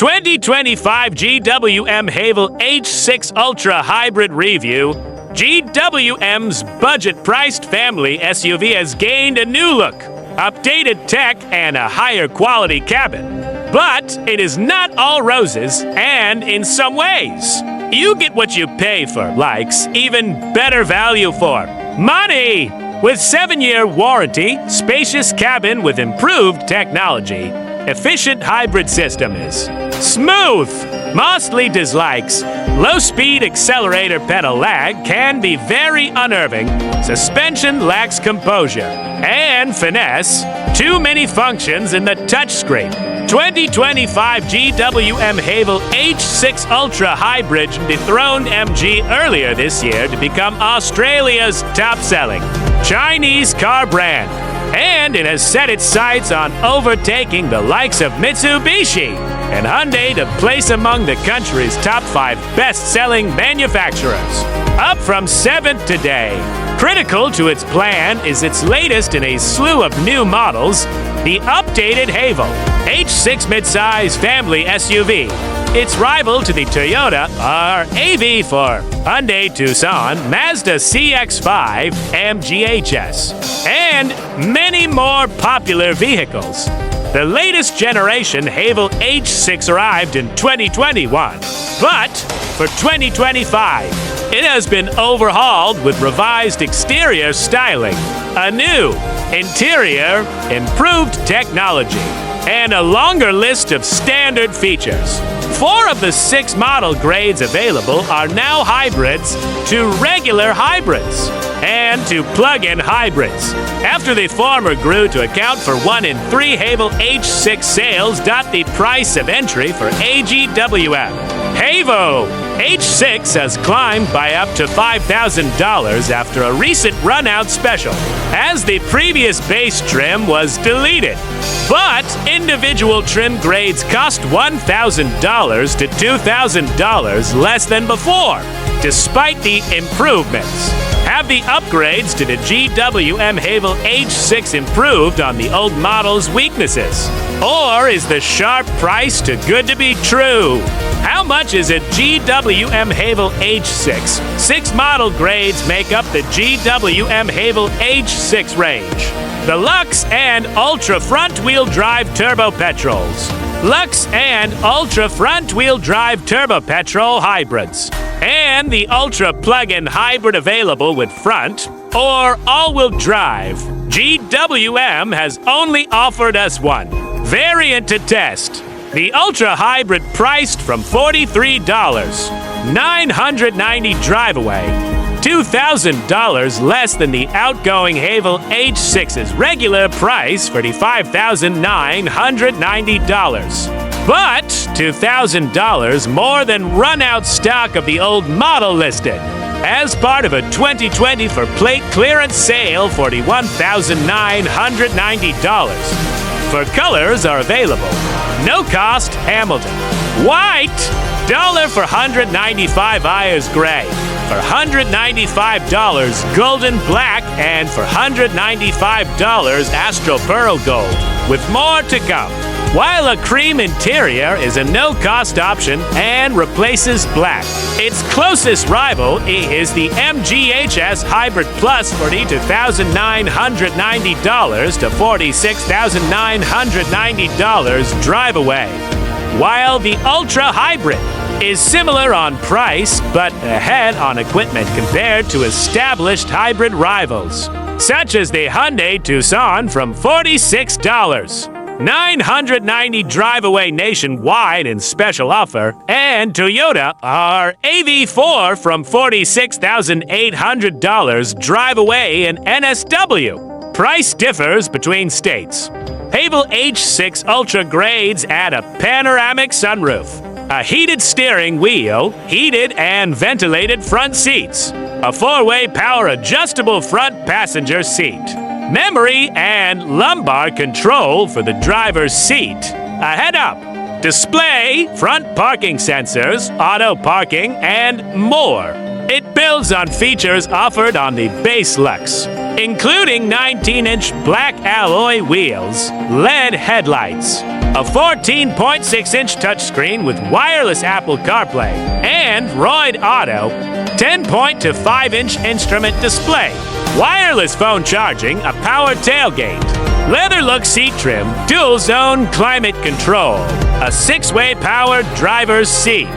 2025 GWM Haval H6 Ultra Hybrid Review. GWM's budget-priced family SUV has gained a new look, updated tech, and a higher quality cabin. But it is not all roses, and in some ways, you get what you pay for, likes even better value for money! With 7-year warranty, spacious cabin with improved technology, efficient hybrid system is smooth. Mostly dislikes. Low-speed accelerator pedal lag can be very unnerving. Suspension lacks composure and finesse. Too many functions in the touchscreen. 2025 GWM Haval H6 Ultra Hybrid dethroned MG earlier this year to become Australia's top-selling Chinese car brand. And it has set its sights on overtaking the likes of Mitsubishi and Hyundai to place among the country's top 5 best-selling manufacturers, up from 7th today. Critical to its plan is its latest in a slew of new models, the updated Haval H6 midsize family SUV. Its rival to the Toyota RAV4 Hyundai Tucson, Mazda CX-5, MGHS, and many more popular vehicles. The latest generation Haval H6 arrived in 2021, but for 2025, it has been overhauled with revised exterior styling, a new interior, improved technology, and a longer list of standard features. 4 of the 6 model grades available are now hybrids to regular hybrids and to plug-in hybrids, after the former grew to account for 1 in 3 Haval H6 sales. The price of entry for AGWM Haval H6 has climbed by up to $5,000 after a recent run-out special, as the previous base trim was deleted. But individual trim grades cost $1,000 to $2,000 less than before, despite the improvements. Have the upgrades to the GWM Haval H6 improved on the old model's weaknesses? Or is the sharp price too good to be true? How much is a GWM Haval H6? 6 model grades make up the GWM Haval H6 range. The Lux and Ultra front-wheel drive turbo petrols. Lux and Ultra front-wheel drive turbo petrol hybrids. And the Ultra plug-in hybrid available with front or all-wheel drive. GWM has only offered us one variant to test. The Ultra Hybrid priced from $43, $990 drive away, $2,000 less than the outgoing Haval H6's regular price, $45,990. But $2,000 more than run-out stock of the old model listed. As part of a 2020 for plate clearance sale, $41,990. For colors are available. No cost, Hamilton. White, $1 for 195 Ayers Gray. For $195, Golden Black, and for $195, Astro Pearl Gold, with more to come. While a cream interior is a no-cost option and replaces black. Its closest rival is the MGHS Hybrid Plus, $42,990 to $46,990 drive away. While the Ultra Hybrid is similar on price, but ahead on equipment compared to established hybrid rivals, such as the Hyundai Tucson from $46. $990 drive away nationwide in special offer, and Toyota RAV4 from $46,800 drive away in NSW. Price differs between states. Haval H6 Ultra grades add a panoramic sunroof, a heated steering wheel, heated and ventilated front seats, a 4-way power adjustable front passenger seat, memory and lumbar control for the driver's seat, a head-up display, front parking sensors, auto parking, and more. It builds on features offered on the base Lux. including 19-inch black alloy wheels, LED headlights, a 14.6-inch touchscreen with wireless Apple CarPlay, and Droid Auto 10.5-inch instrument display, wireless phone charging, a power tailgate, leather look seat trim, dual zone climate control, a 6-way powered driver's seat,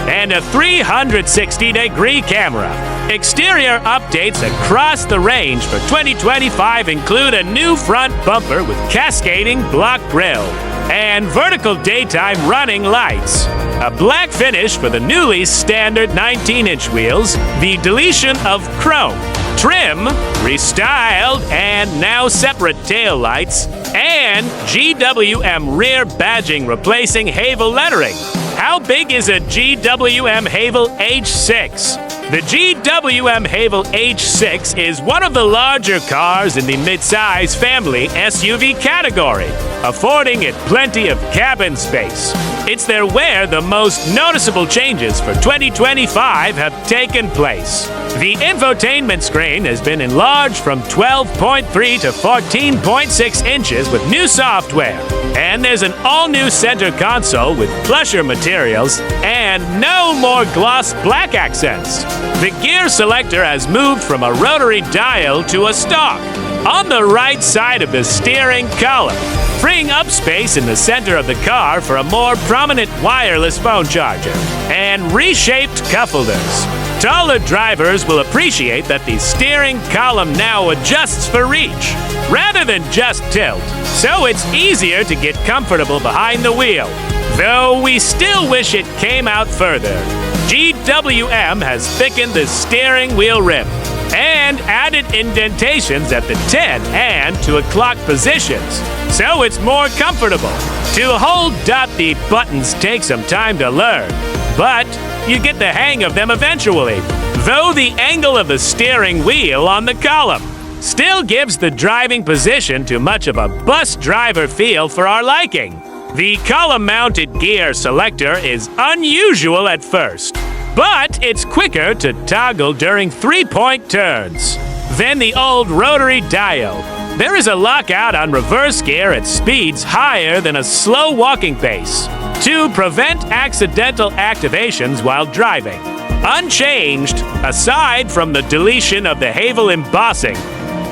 and a 360-degree camera. Exterior updates across the range for 2025 include a new front bumper with cascading block grille and vertical daytime running lights, a black finish for the newly standard 19-inch wheels, the deletion of chrome, trim, restyled and now separate tail lights, and GWM rear badging replacing Haval lettering. How big is a GWM Haval H6? The GWM Haval H6 is one of the larger cars in the midsize family SUV category, affording it plenty of cabin space. It's there where the most noticeable changes for 2025 have taken place. The infotainment screen has been enlarged from 12.3 to 14.6 inches with new software, and there's an all-new center console with plusher materials and no more gloss black accents. The gear selector has moved from a rotary dial to a stalk on the right side of the steering column, freeing up space in the center of the car for a more prominent wireless phone charger and reshaped cup holders. Taller drivers will appreciate that the steering column now adjusts for reach rather than just tilt, so it's easier to get comfortable behind the wheel, though we still wish it came out further. GWM has thickened the steering wheel rim and added indentations at the 10 and 2 o'clock positions, so it's more comfortable. To hold up the buttons takes some time to learn, but you get the hang of them eventually, though the angle of the steering wheel on the column still gives the driving position to much of a bus driver feel for our liking. The column-mounted gear selector is unusual at first, but it's quicker to toggle during 3-point turns than the old rotary dial. There is a lockout on reverse gear at speeds higher than a slow walking pace to prevent accidental activations while driving. Unchanged, aside from the deletion of the Haval embossing,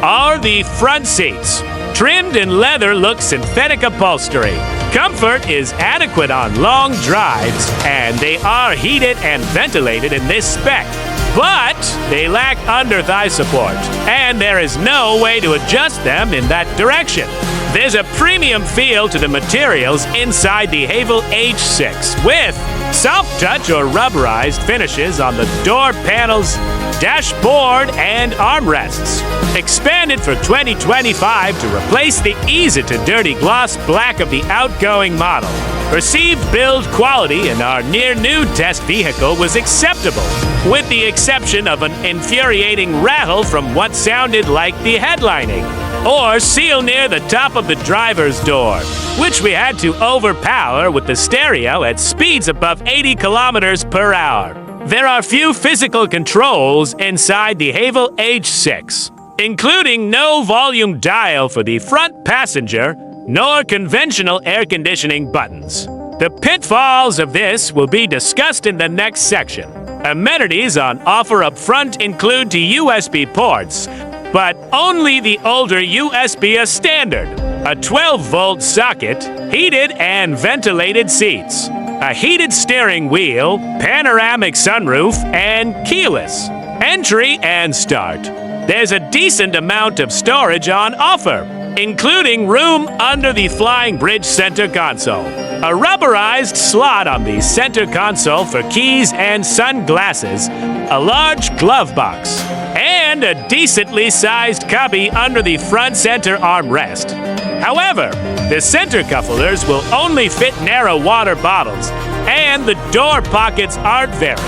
are the front seats, trimmed in leather-look synthetic upholstery. Comfort is adequate on long drives, and they are heated and ventilated in this spec. But they lack under-thigh support, and there is no way to adjust them in that direction. There's a premium feel to the materials inside the Haval H6, with soft touch or rubberized finishes on the door panels, dashboard, and armrests. Expanded for 2025 to replace the easy-to-dirty gloss black of the outgoing model. Perceived build quality in our near-new test vehicle was acceptable, with the exception of an infuriating rattle from what sounded like the headlining, or seal near the top of the driver's door, which we had to overpower with the stereo at speeds above 80 kilometers per hour. There are few physical controls inside the Haval H6, including no volume dial for the front passenger, nor conventional air conditioning buttons. The pitfalls of this will be discussed in the next section. Amenities on offer up front include two USB ports, but only the older USB as standard, a 12-volt socket, heated and ventilated seats, a heated steering wheel, panoramic sunroof, and keyless entry and start. There's a decent amount of storage on offer, including room under the Flying Bridge center console, a rubberized slot on the center console for keys and sunglasses, a large glove box, and a decently sized cubby under the front center armrest. However, the center cufflers will only fit narrow water bottles, and the door pockets aren't very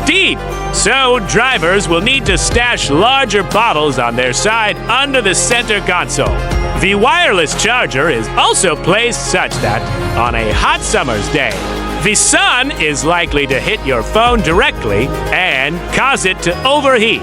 deep, so drivers will need to stash larger bottles on their side under the center console. The wireless charger is also placed such that, on a hot summer's day, The sun is likely to hit your phone directly and cause it to overheat.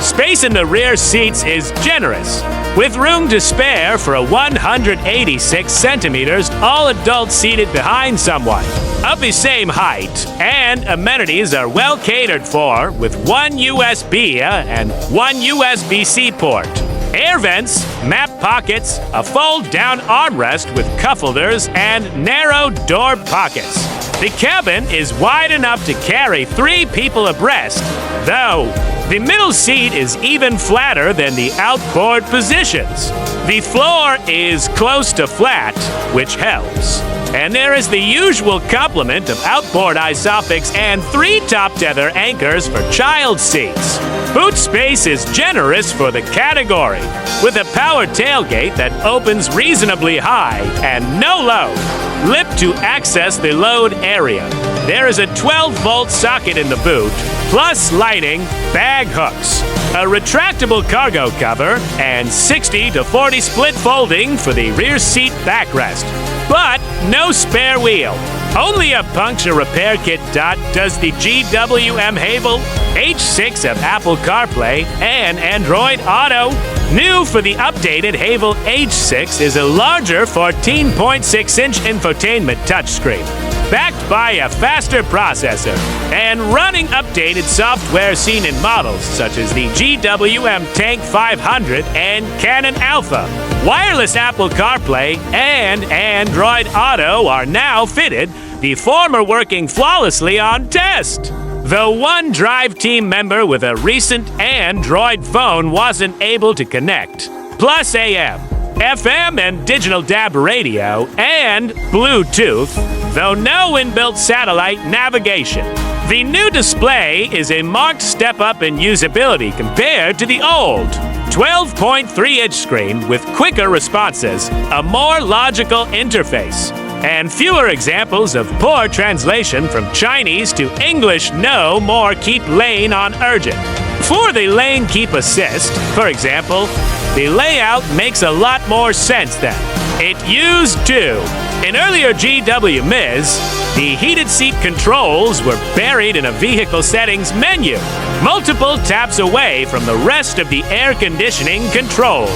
Space in the rear seats is generous, with room to spare for a 186 centimeters all adults seated behind someone of the same height, and amenities are well catered for with one USB and one USB-C port, air vents, map pockets, a fold-down armrest with cup holders, and narrow door pockets. The cabin is wide enough to carry 3 people abreast, though the middle seat is even flatter than the outboard positions. The floor is close to flat, which helps. And there is the usual complement of outboard isofix and 3 top tether anchors for child seats. Boot space is generous for the category, with a power tailgate that opens reasonably high and no load. Lip to access the load area. There is a 12-volt socket in the boot, plus lighting, bag hooks, a retractable cargo cover, and 60-40 split folding for the rear seat backrest. But no spare wheel. Only a puncture repair kit does the GWM Haval H6 of Apple CarPlay and Android Auto. New for the updated Haval H6 is a larger 14.6-inch infotainment touchscreen, backed by a faster processor, and running updated software seen in models such as the GWM Tank 500 and Canon Alpha. Wireless Apple CarPlay and Android Auto are now fitted, the former working flawlessly on test. Though one drive team member with a recent Android phone wasn't able to connect. Plus AM, FM and digital DAB radio, and Bluetooth, though no inbuilt satellite navigation. The new display is a marked step up in usability compared to the old 12.3-inch screen with quicker responses, a more logical interface, and fewer examples of poor translation from Chinese to English. No more keep lane on urgent. For the lane keep assist, for example, the layout makes a lot more sense than it used to. In earlier GWMs, the heated seat controls were buried in a vehicle settings menu, multiple taps away from the rest of the air conditioning controls.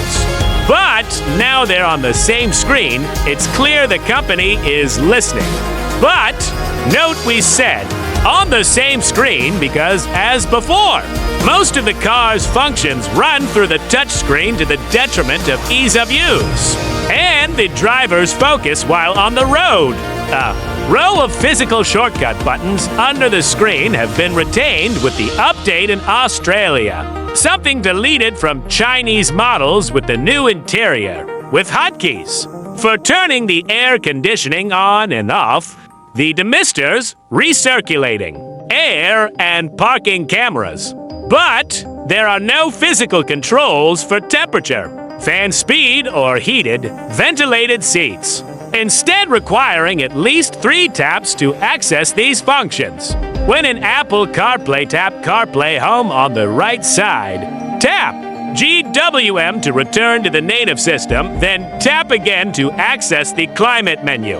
But now they're on the same screen, it's clear the company is listening. But note we said on the same screen because, as before, most of the car's functions run through the touchscreen to the detriment of ease of use and the driver's focus while on the road. A row of physical shortcut buttons under the screen have been retained with the update in Australia, something deleted from Chinese models with the new interior, with hotkeys. For turning the air conditioning on and off, the demisters, recirculating, air, and parking cameras. But there are no physical controls for temperature, fan speed, or heated, ventilated seats, instead requiring at least 3 taps to access these functions. When in Apple CarPlay, tap CarPlay Home on the right side, tap GWM to return to the native system, then tap again to access the climate menu.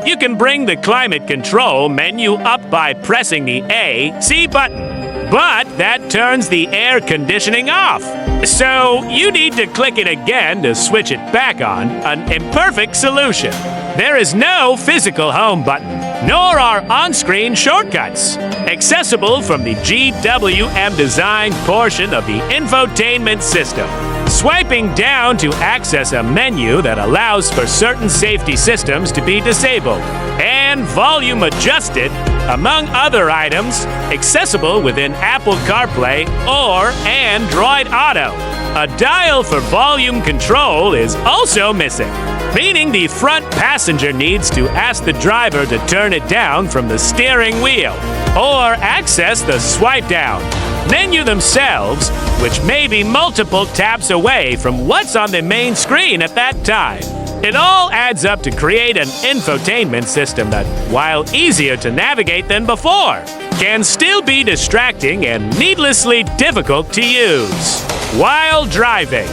You can bring the climate control menu up by pressing the A-C button, but that turns the air conditioning off. So you need to click it again to switch it back on, an imperfect solution. There is no physical home button, nor are on-screen shortcuts, accessible from the GWM design portion of the infotainment system. Swiping down to access a menu that allows for certain safety systems to be disabled, and volume adjusted, among other items, accessible within Apple CarPlay or Android Auto. A dial for volume control is also missing, meaning the front passenger needs to ask the driver to turn it down from the steering wheel or access the swipe down menu themselves, which may be multiple taps away from what's on the main screen at that time. It all adds up to create an infotainment system that, while easier to navigate than before, can still be distracting and needlessly difficult to use while driving.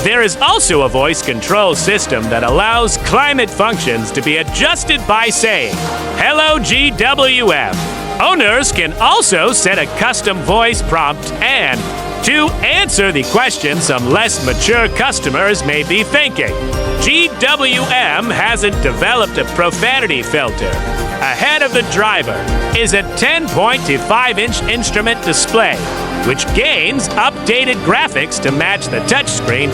There is also a voice control system that allows climate functions to be adjusted by saying, "Hello GWM." Owners can also set a custom voice prompt and to answer the question some less mature customers may be thinking. GWM hasn't developed a profanity filter. Ahead of the driver is a 10.25-inch instrument display, which gains updated graphics to match the touchscreen,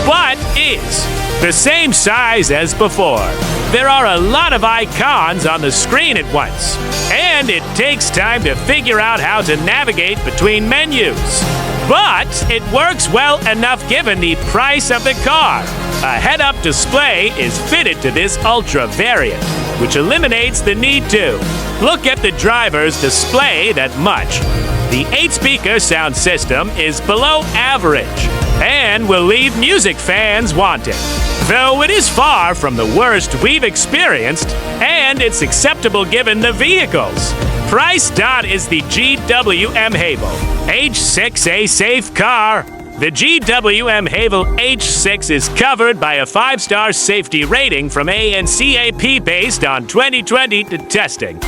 but is the same size as before. There are a lot of icons on the screen at once, and it takes time to figure out how to navigate between menus. But it works well enough given the price of the car. A head-up display is fitted to this Ultra variant, which eliminates the need to look at the driver's display that much. The 8-speaker sound system is below average and will leave music fans wanting. Though it is far from the worst we've experienced, and it's acceptable given the vehicles. Price is the GWM Haval H6, a safe car. The GWM Haval H6 is covered by a 5-star safety rating from ANCAP based on 2020 testing.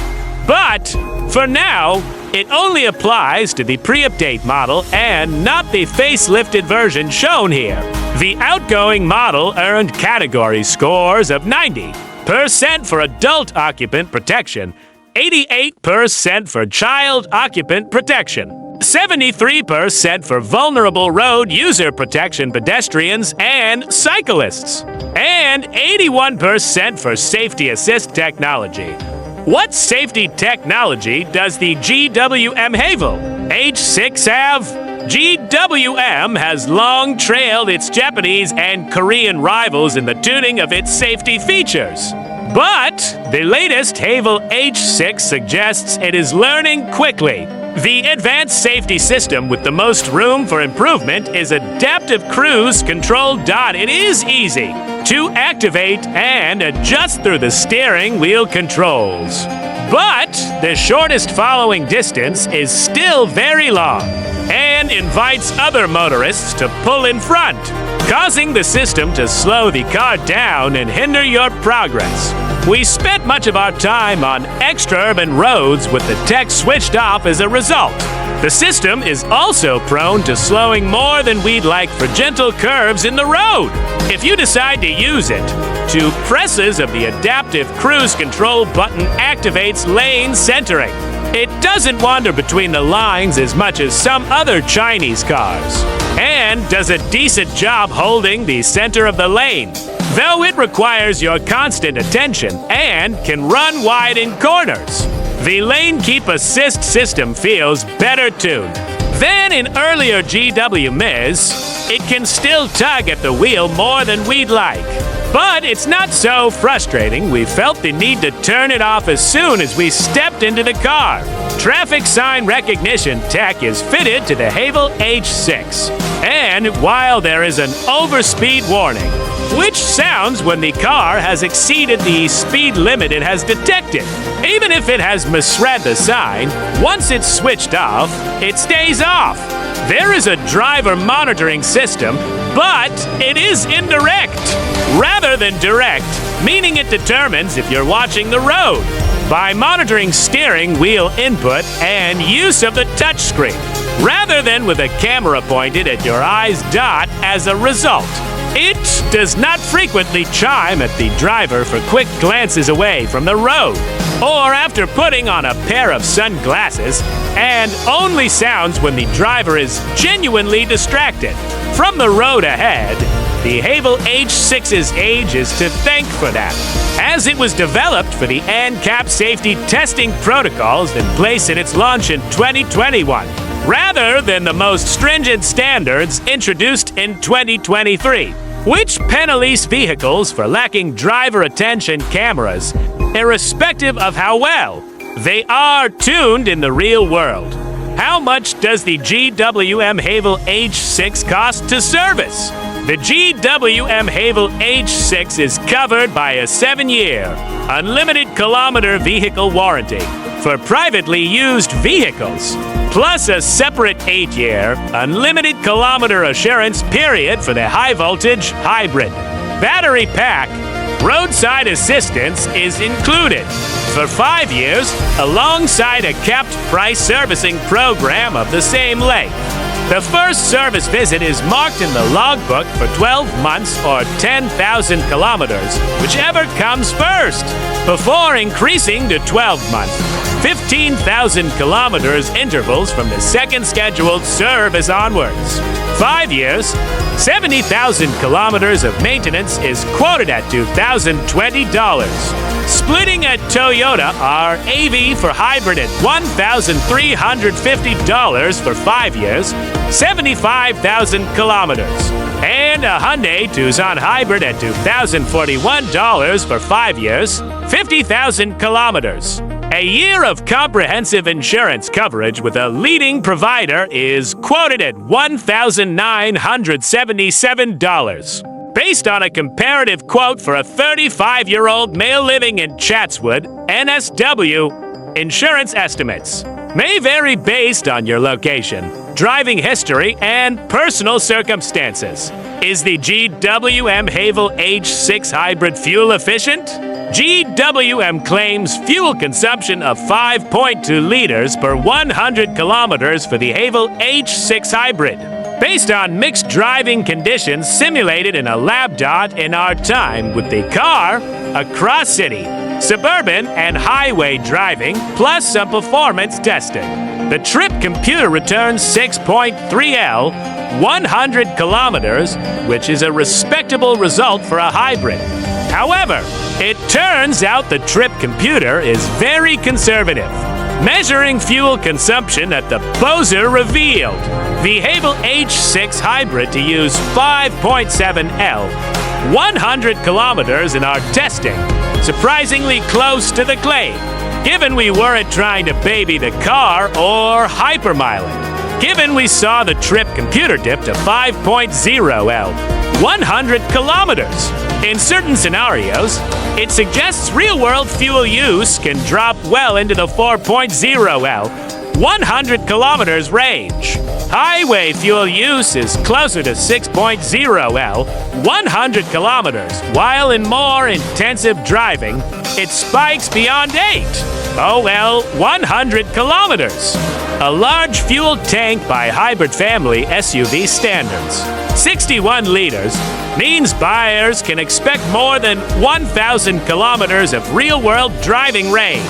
But for now, it only applies to the pre-update model and not the facelifted version shown here. The outgoing model earned category scores of 90% for adult occupant protection, 88% for child occupant protection, 73% for vulnerable road user protection pedestrians and cyclists, and 81% for safety assist technology. What safety technology does the GWM Haval H6 have? GWM has long trailed its Japanese and Korean rivals in the tuning of its safety features. But the latest Haval H6 suggests it is learning quickly. The advanced safety system with the most room for improvement is Adaptive Cruise Control. It is easy to activate and adjust through the steering wheel controls. But the shortest following distance is still very long and invites other motorists to pull in front, causing the system to slow the car down and hinder your progress. We spent much of our time on extra-urban roads with the tech switched off as a result. The system is also prone to slowing more than we'd like for gentle curves in the road. If you decide to use it, 2 presses of the Adaptive Cruise Control button activates lane centering. It doesn't wander between the lines as much as some other Chinese cars, and does a decent job holding the center of the lane, though it requires your constant attention and can run wide in corners. The Lane Keep Assist system feels better tuned than in earlier GWMs. It can still tug at the wheel more than we'd like, but it's not so frustrating we felt the need to turn it off as soon as we stepped into the car. Traffic sign recognition tech is fitted to the Haval H6, and while there is an overspeed warning, which sounds when the car has exceeded the speed limit it has detected, even if it has misread the sign, once it's switched off, it stays off. There is a driver monitoring system, but it is indirect rather than direct, meaning it determines if you're watching the road by monitoring steering wheel input and use of the touchscreen, rather than with a camera pointed at your eyes. As a result, it does not frequently chime at the driver for quick glances away from the road or after putting on a pair of sunglasses, and only sounds when the driver is genuinely distracted from the road ahead. The Haval H6's age is to thank for that, as it was developed for the ANCAP safety testing protocols in place at its launch in 2021, rather than the most stringent standards introduced in 2023, which penalize vehicles for lacking driver attention cameras, irrespective of how well they are tuned in the real world. How much does the GWM Haval H6 cost to service? The GWM Haval H6 is covered by a 7-year, unlimited kilometer vehicle warranty. For for privately used vehicles, plus a separate 8-year, unlimited kilometer assurance period for the high-voltage hybrid. Battery pack, roadside assistance is included for 5 years alongside a capped price servicing program of the same length. The first service visit is marked in the logbook for 12 months or 10,000 kilometers, whichever comes first, before increasing to 12 months, 15,000 kilometers intervals from the second scheduled service onwards. 5 years, 70,000 kilometers of maintenance is quoted at $2,020. Splitting a Toyota RAV4 Hybrid at $1,350 for 5 years, 75,000 kilometers. And a Hyundai Tucson Hybrid at $2,041 for 5 years, 50,000 kilometers. A year of comprehensive insurance coverage with a leading provider is quoted at $1,977. Based on a comparative quote for a 35-year-old male living in Chatswood, NSW, insurance estimates may vary based on your location, driving history, and personal circumstances. Is the GWM Haval H6 Hybrid fuel efficient? GWM claims fuel consumption of 5.2 liters per 100 kilometers for the Haval H6 Hybrid, based on mixed driving conditions simulated in a lab dot in our time with the car across city, suburban, and highway driving, plus some performance testing. The trip computer returns 6.3L, 100 kilometers, which is a respectable result for a hybrid. However, it turns out the trip computer is very conservative, measuring fuel consumption at the buzzer revealed the Haval H6 Hybrid to use 5.7L, 100 kilometers in our testing, surprisingly close to the claim, given we weren't trying to baby the car or hypermiling. Given we saw the trip computer dip to 5.0L, 100 kilometers. In certain scenarios, it suggests real-world fuel use can drop well into the 4.0L, 100 kilometers range. Highway fuel use is closer to 6.0L, 100 kilometers, while in more intensive driving, it spikes beyond 8OL, 100 kilometers. A large fuel tank by hybrid family SUV standards, 61 liters, means buyers can expect more than 1,000 kilometers of real-world driving range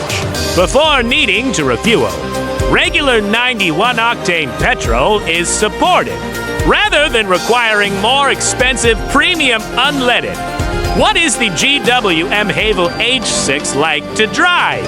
before needing to refuel. Regular 91-octane petrol is supported, rather than requiring more expensive premium unleaded. What is the GWM Haval H6 like to drive?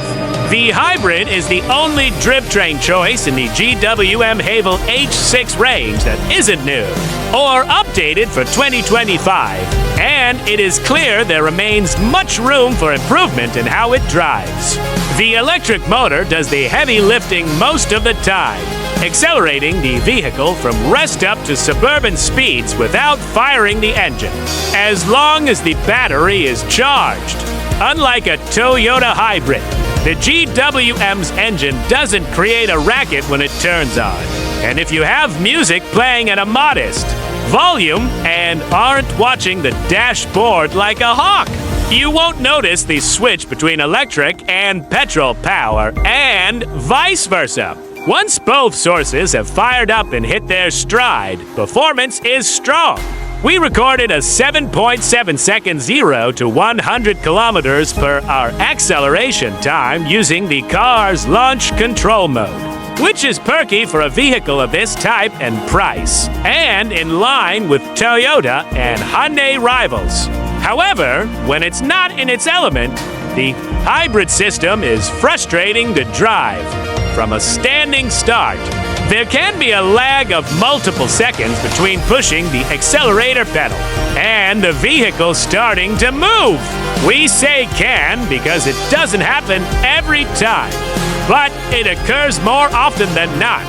The hybrid is the only drivetrain choice in the GWM Haval H6 range that isn't new or updated for 2025, and it is clear there remains much room for improvement in how it drives. The electric motor does the heavy lifting most of the time, accelerating the vehicle from rest-up to suburban speeds without firing the engine, as long as the battery is charged. Unlike a Toyota hybrid, the GWM's engine doesn't create a racket when it turns on. And if you have music playing at a modest volume and aren't watching the dashboard like a hawk, you won't notice the switch between electric and petrol power, and vice versa. Once both sources have fired up and hit their stride, performance is strong. We recorded a 7.7 second 0 to 100 kilometers per hour acceleration time using the car's launch control mode, which is perky for a vehicle of this type and price, and in line with Toyota and Hyundai rivals. However, when it's not in its element, the hybrid system is frustrating to drive. From a standing start, there can be a lag of multiple seconds between pushing the accelerator pedal and the vehicle starting to move. We say can because it doesn't happen every time, but it occurs more often than not.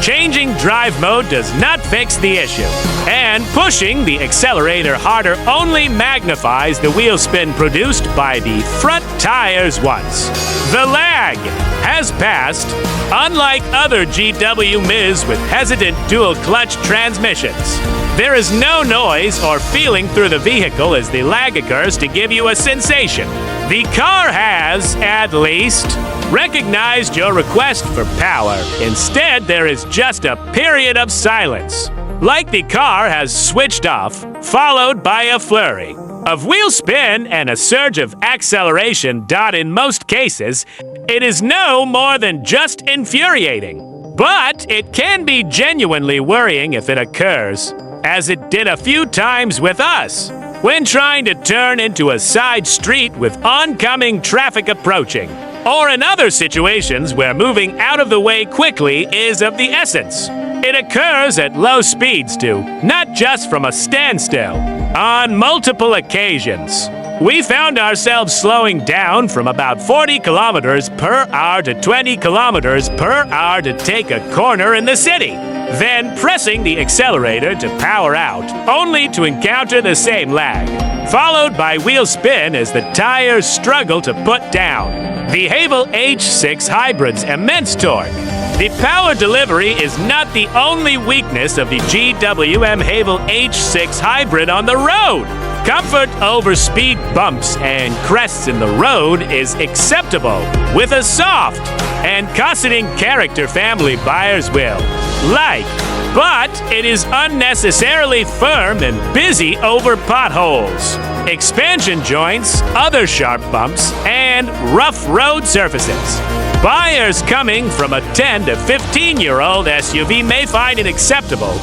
Changing drive mode does not fix the issue, and pushing the accelerator harder only magnifies the wheel spin produced by the front tires once. The lag has passed, unlike other GW Miz with hesitant dual-clutch transmissions. There is no noise or feeling through the vehicle as the lag occurs to give you a sensation. The car has, at least, recognized your request for power. Instead, there is just a period of silence, like the car has switched off, followed by a flurry of wheel spin and a surge of acceleration. In most cases, it is no more than just infuriating. But it can be genuinely worrying if it occurs, as it did a few times with us, when trying to turn into a side street with oncoming traffic approaching, or in other situations where moving out of the way quickly is of the essence. It occurs at low speeds too, not just from a standstill. On multiple occasions, we found ourselves slowing down from about 40 kilometers per hour to 20 kilometers per hour to take a corner in the city, then pressing the accelerator to power out, only to encounter the same lag, followed by wheel spin as the tires struggle to put down the Haval H6 Hybrid's immense torque. The power delivery is not the only weakness of the GWM Haval H6 Hybrid on the road. Comfort over speed bumps and crests in the road is acceptable with a soft and cosseting character family buyers will like, but it is unnecessarily firm and busy over potholes, expansion joints, other sharp bumps, and rough road surfaces. Buyers coming from a 10 to 15-year-old SUV may find it acceptable,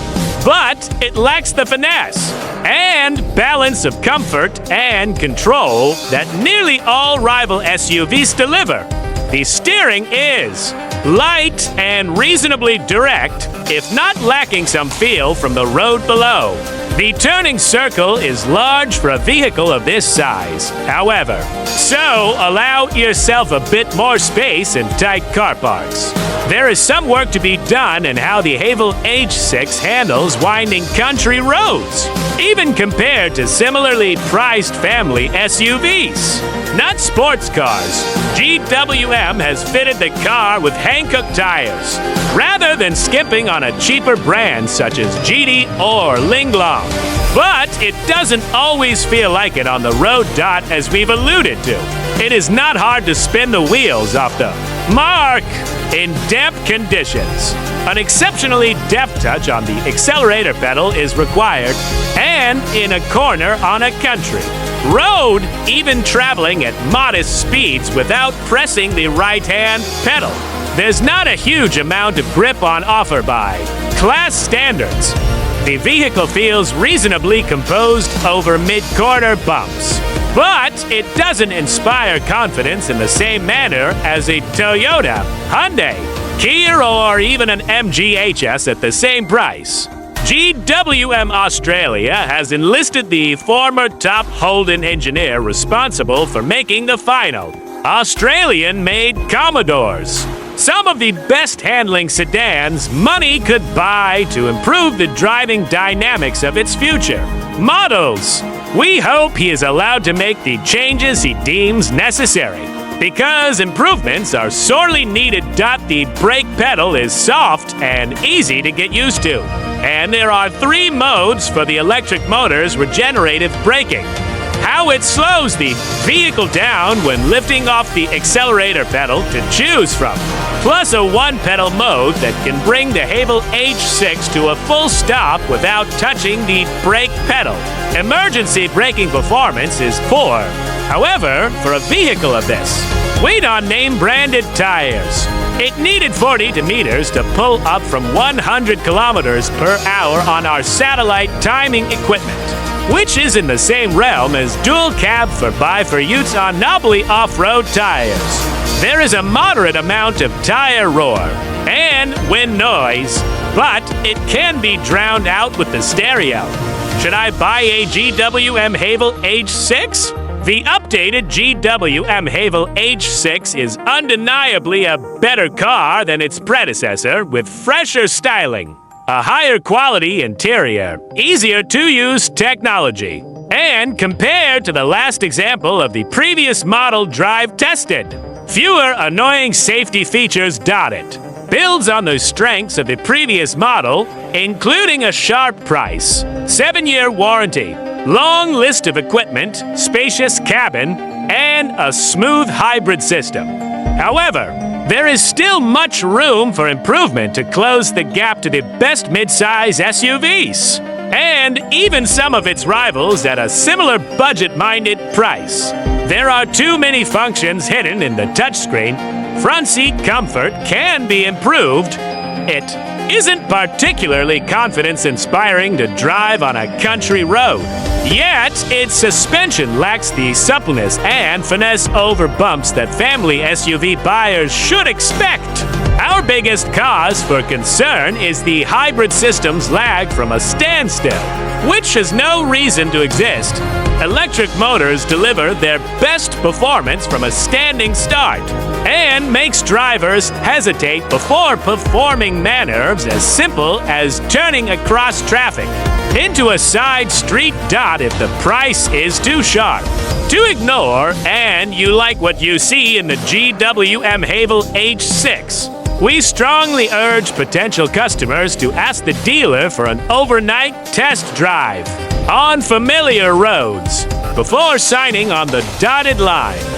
but it lacks the finesse and balance of comfort and control that nearly all rival SUVs deliver. The steering is light and reasonably direct, if not lacking some feel from the road below. The turning circle is large for a vehicle of this size, however, so allow yourself a bit more space in tight car parks. There is some work to be done in how the Haval H6 handles winding country roads, even compared to similarly priced family SUVs. Not sports cars, GWM has fitted the car with Hankook tires, rather than skimping on a cheaper brand such as GD or Linglong. But it doesn't always feel like it on the road. As we've alluded to, it is not hard to spin the wheels off the mark in damp conditions. An exceptionally deft touch on the accelerator pedal is required, and in a corner on a country road, even traveling at modest speeds without pressing the right-hand pedal. There's not a huge amount of grip on offer by class standards. The vehicle feels reasonably composed over mid-corner bumps, but it doesn't inspire confidence in the same manner as a Toyota, Hyundai, Kia, or even an MG HS at the same price. GWM Australia has enlisted the former top Holden engineer responsible for making the final Australian-made Commodores, some of the best handling sedans money could buy to improve the driving dynamics of its future models. We hope he is allowed to make the changes he deems necessary, because improvements are sorely needed. The brake pedal is soft and easy to get used to, and there are 3 modes for the electric motor's regenerative braking. How it slows the vehicle down when lifting off the accelerator pedal to choose from, plus a 1-pedal mode that can bring the Haval H6 to a full stop without touching the brake pedal. Emergency braking performance is poor, however, for a vehicle of this. Wait on name-branded tires. It needed 40 meters to pull up from 100 kilometers per hour on our satellite timing equipment, which is in the same realm as dual cab for Utes on knobbly off-road tires. There is a moderate amount of tire roar and wind noise, but it can be drowned out with the stereo. Should I buy a GWM Haval H6? The updated GWM Haval H6 is undeniably a better car than its predecessor with fresher styling, a higher quality interior, easier to use technology, and compared to the last example of the previous model drive tested, fewer annoying safety features dotted. Builds on the strengths of the previous model, including a sharp price, 7-year warranty, long list of equipment, spacious cabin, and a smooth hybrid system. However, there is still much room for improvement to close the gap to the best midsize SUVs, and even some of its rivals at a similar budget-minded price. There are too many functions hidden in the touchscreen. Front seat comfort can be improved. It isn't particularly confidence-inspiring to drive on a country road. Yet, its suspension lacks the suppleness and finesse over bumps that family SUV buyers should expect. Our biggest cause for concern is the hybrid system's lag from a standstill, which has no reason to exist. Electric motors deliver their best performance from a standing start and makes drivers hesitate before performing maneuvers as simple as turning across traffic into a side street dot if the price is too sharp to ignore and you like what you see in the GWM Haval H6. We strongly urge potential customers to ask the dealer for an overnight test drive on familiar roads before signing on the dotted line.